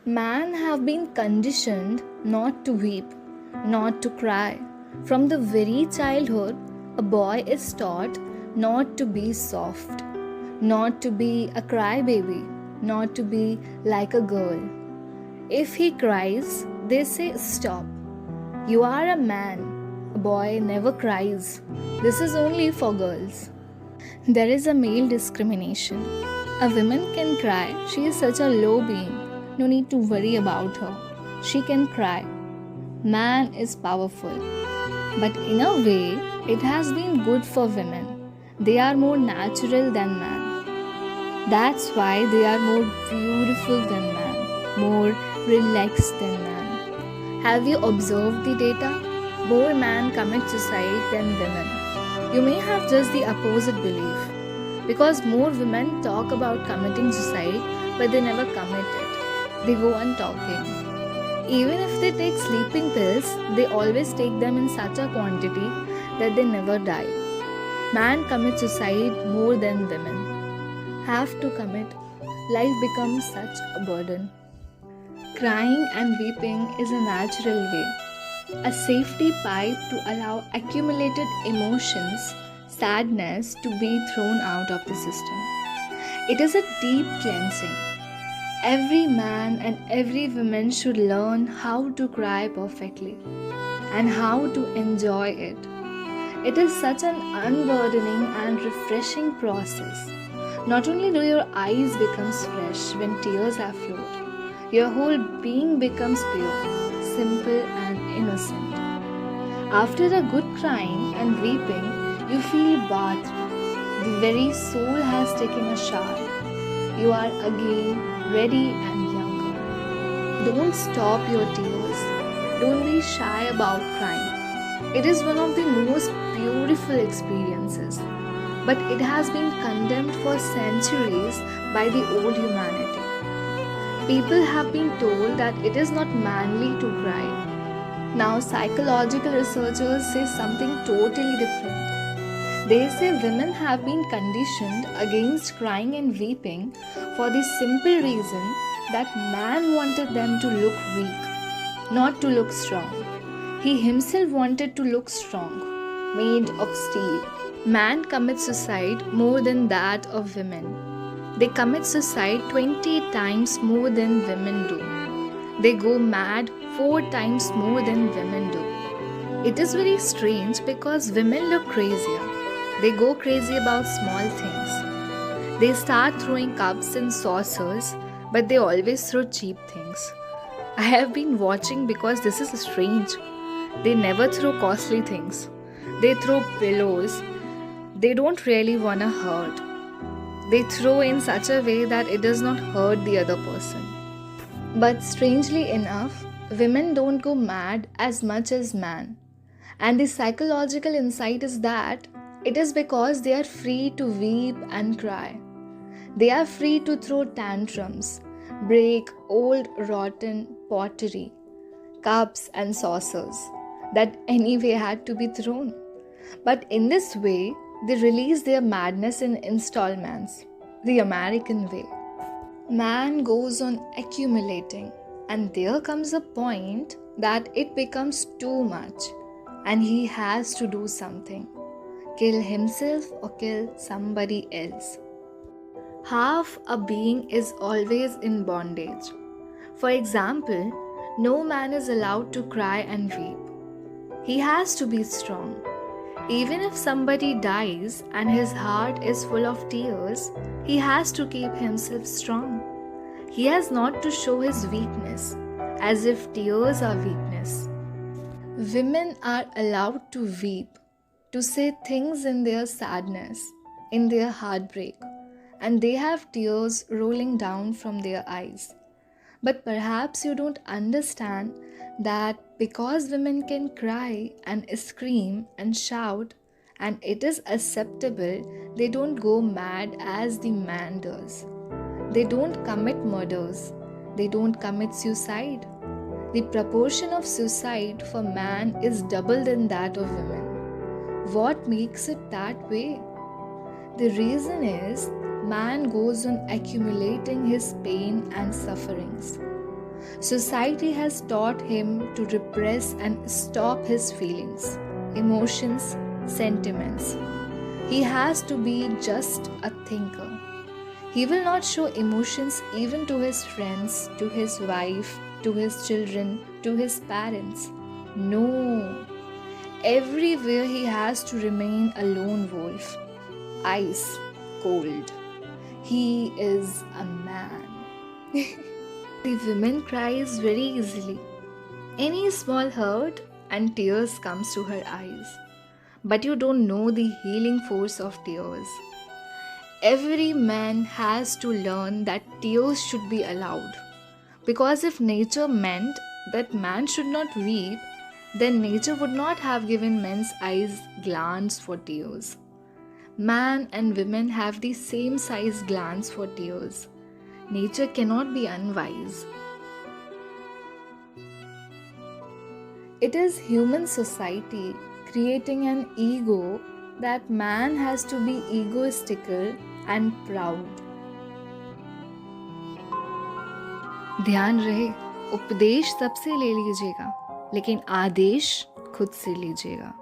Man have been conditioned not to weep, not to cry. From the very childhood, a boy is taught not to be soft, not to be a crybaby, not to be like a girl. If he cries, they say stop. You are a man. A boy never cries. This is only for girls. There is a male discrimination. A woman can cry. She is such a low being. No need to worry about her. She can cry. Man is powerful. But in a way, it has been good for women. They are more natural than man. That's why they are more beautiful than man, more relaxed than man. Have you observed the data? More men commit suicide than women. You may have just the opposite belief. Because more women talk about committing suicide, but they never commit it. They go on talking. Even if they take sleeping pills, they always take them in such a quantity that they never die. Man commits suicide more than women. Have to commit. Life becomes such a burden. Crying and weeping is a natural way, a safety pipe to allow accumulated emotions, sadness to be thrown out of the system. It is a deep cleansing. Every man and every woman should learn how to cry perfectly and how to enjoy it. It is such an unburdening and refreshing process. Not only do your eyes become fresh when tears are flowed, your whole being becomes pure, simple and innocent. After a good crying and weeping, you feel bathed. The very soul has taken a shower. You are again ready and younger. Don't stop your tears. Don't be shy about crying. It is one of the most beautiful experiences, but it has been condemned for centuries by the old humanity. People have been told that it is not manly to cry. Now, psychological researchers say something totally different. They say women have been conditioned against crying and weeping for the simple reason that man wanted them to look weak, not to look strong. He himself wanted to look strong, made of steel. Man commits suicide more than that of women. They commit suicide 20 times more than women do. They go mad 4 times more than women do. It is very strange because women look crazier. They go crazy about small things. They start throwing cups and saucers, but they always throw cheap things. I have been watching because this is strange. They never throw costly things. They throw pillows. They don't really wanna hurt. They throw in such a way that it does not hurt the other person. But strangely enough, women don't go mad as much as men. And the psychological insight is that it is because they are free to weep and cry. They are free to throw tantrums, break old rotten pottery, cups and saucers that anyway had to be thrown. But in this way, they release their madness in installments, the American way. Man goes on accumulating, and there comes a point that it becomes too much, and he has to do something. Kill himself or kill somebody else. Half a being is always in bondage. For example, no man is allowed to cry and weep. He has to be strong. Even if somebody dies and his heart is full of tears, he has to keep himself strong. He has not to show his weakness, as if tears are weakness. Women are allowed to weep, to say things in their sadness, in their heartbreak, and they have tears rolling down from their eyes. But perhaps you don't understand that because women can cry and scream and shout and it is acceptable, they don't go mad as the man does. They don't commit murders. They don't commit suicide. The proportion of suicide for man is double than that of women. What makes it that way? The reason is man goes on accumulating his pain and sufferings. Society has taught him to repress and stop his feelings, emotions, sentiments. He has to be just a thinker. He will not show emotions even to his friends, to his wife, to his children, to his parents. No. Everywhere he has to remain a lone wolf, ice cold. He is a man. The woman cries very easily. Any small hurt and tears comes to her eyes. But you don't know the healing force of tears. Every man has to learn that tears should be allowed. Because if nature meant that man should not weep, then nature would not have given men's eyes glands for tears. Man and women have the same size glands for tears. Nature cannot be unwise. It is human society creating an ego that man has to be egoistical and proud. ध्यान रहे, उपदेश सबसे ले लीजिएगा, लेकिन आदेश खुद से लीजिएगा.